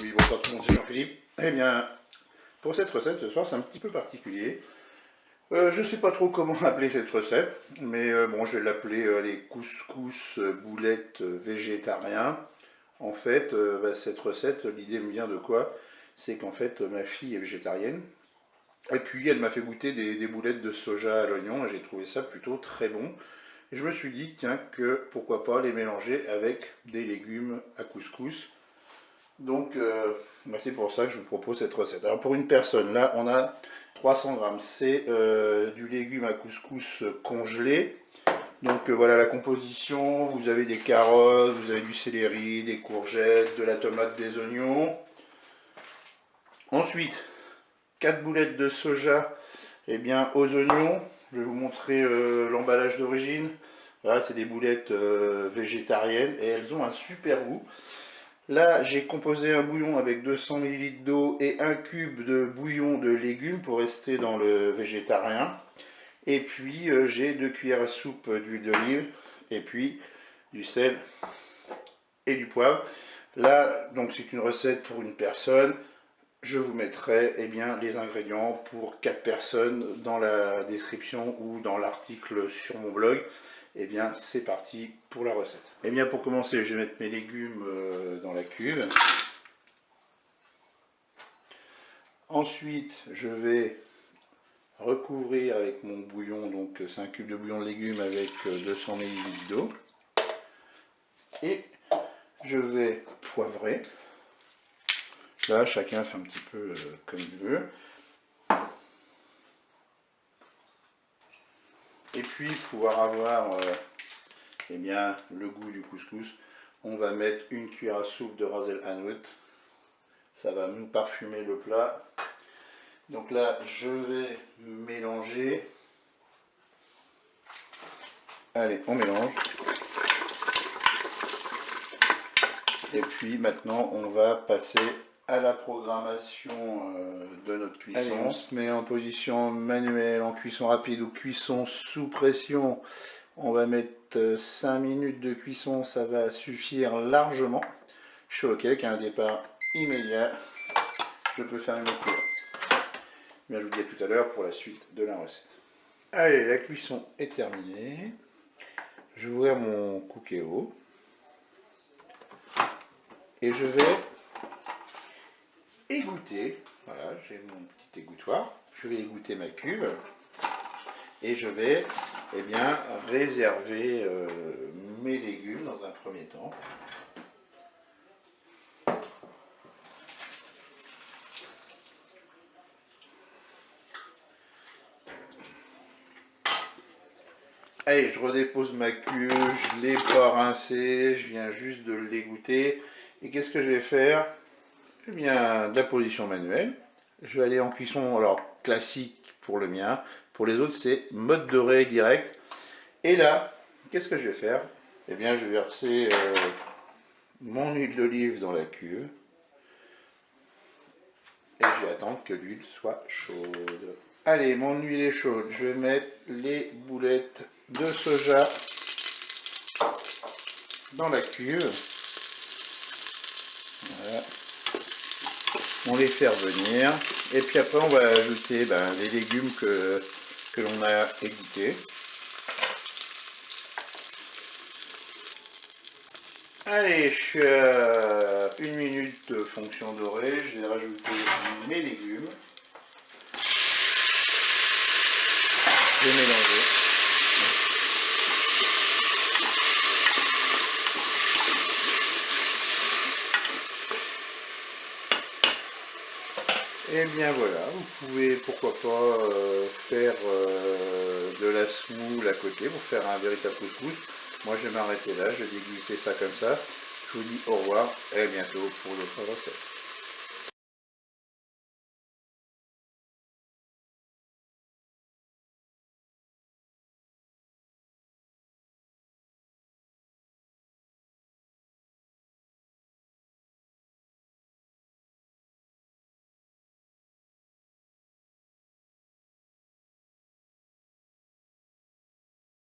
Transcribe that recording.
Oui, bonsoir tout le monde, c'est Jean-Philippe. Eh bien, pour cette recette ce soir, c'est un petit peu particulier. Je ne sais pas trop comment appeler cette recette, mais bon, je vais l'appeler les couscous boulettes végétariens. En fait, cette recette, l'idée me vient de quoi? C'est qu'en fait, ma fille est végétarienne, et puis elle m'a fait goûter des boulettes de soja à l'oignon, et j'ai trouvé ça plutôt très bon. Et je me suis dit, tiens, que pourquoi pas les mélanger avec des légumes à couscous. Donc, c'est pour ça que je vous propose cette recette. Alors, pour une personne, là, on a 300 grammes. C'est du légume à couscous congelé. Donc, voilà la composition. Vous avez des carottes, vous avez du céleri, des courgettes, de la tomate, des oignons. Ensuite, 4 boulettes de soja aux oignons. Je vais vous montrer l'emballage d'origine. Voilà, c'est des boulettes végétariennes et elles ont un super goût. Là, j'ai composé un bouillon avec 200 ml d'eau et un cube de bouillon de légumes pour rester dans le végétarien. Et puis, j'ai 2 cuillères à soupe d'huile d'olive et puis du sel et du poivre. Là, donc c'est une recette pour une personne. Je vous mettrai les ingrédients pour 4 personnes dans la description ou dans l'article sur mon blog. C'est parti pour la recette. Pour commencer, je vais mettre mes légumes dans la cuve. Ensuite, je vais recouvrir avec mon bouillon, donc c'est un cube de bouillon de légumes avec 200 ml d'eau. Et je vais poivrer. Là, chacun fait un petit peu comme il veut. Et puis, pour pouvoir avoir le goût du couscous, on va mettre une cuillère à soupe de Ras El Hanout. Ça va nous parfumer le plat. Donc là, je vais mélanger. Allez, on mélange. Et puis maintenant, on va passer à la programmation de notre cuisson. Allez, on se met en position manuelle, en cuisson rapide ou cuisson sous pression. On va mettre 5 minutes de cuisson, ça va suffire largement. Je suis OK avec un départ immédiat. Je peux faire une autre cour. Je vous dis à tout à l'heure pour la suite de la recette. Allez, la cuisson est terminée. Je vais ouvrir mon Cookéo. Et je vais égoutter. Voilà, j'ai mon petit égouttoir. Je vais égoutter ma cuve. Et je vais réserver mes légumes dans un premier temps. Allez, je redépose ma cuve, je ne l'ai pas rincée, je viens juste de l'égoutter. Et qu'est-ce que je vais faire? De la position manuelle. Je vais aller en cuisson, alors classique pour le mien. Pour les autres, c'est mode doré direct. Et là, qu'est-ce que je vais faire? Je vais verser mon huile d'olive dans la cuve. Et je vais attendre que l'huile soit chaude. Allez, mon huile est chaude. Je vais mettre les boulettes de soja dans la cuve. Voilà. On les fait revenir. Et puis après, on va ajouter les légumes que l'on a égouttés. Allez, je suis à 1 minute de fonction dorée. Je vais rajouter mes légumes. Je vais mélanger. Et bien voilà, vous pouvez pourquoi pas faire de la semoule à côté pour faire un véritable couscous. Moi je vais m'arrêter là, je vais déguster ça comme ça. Je vous dis au revoir et à bientôt pour d'autres recettes.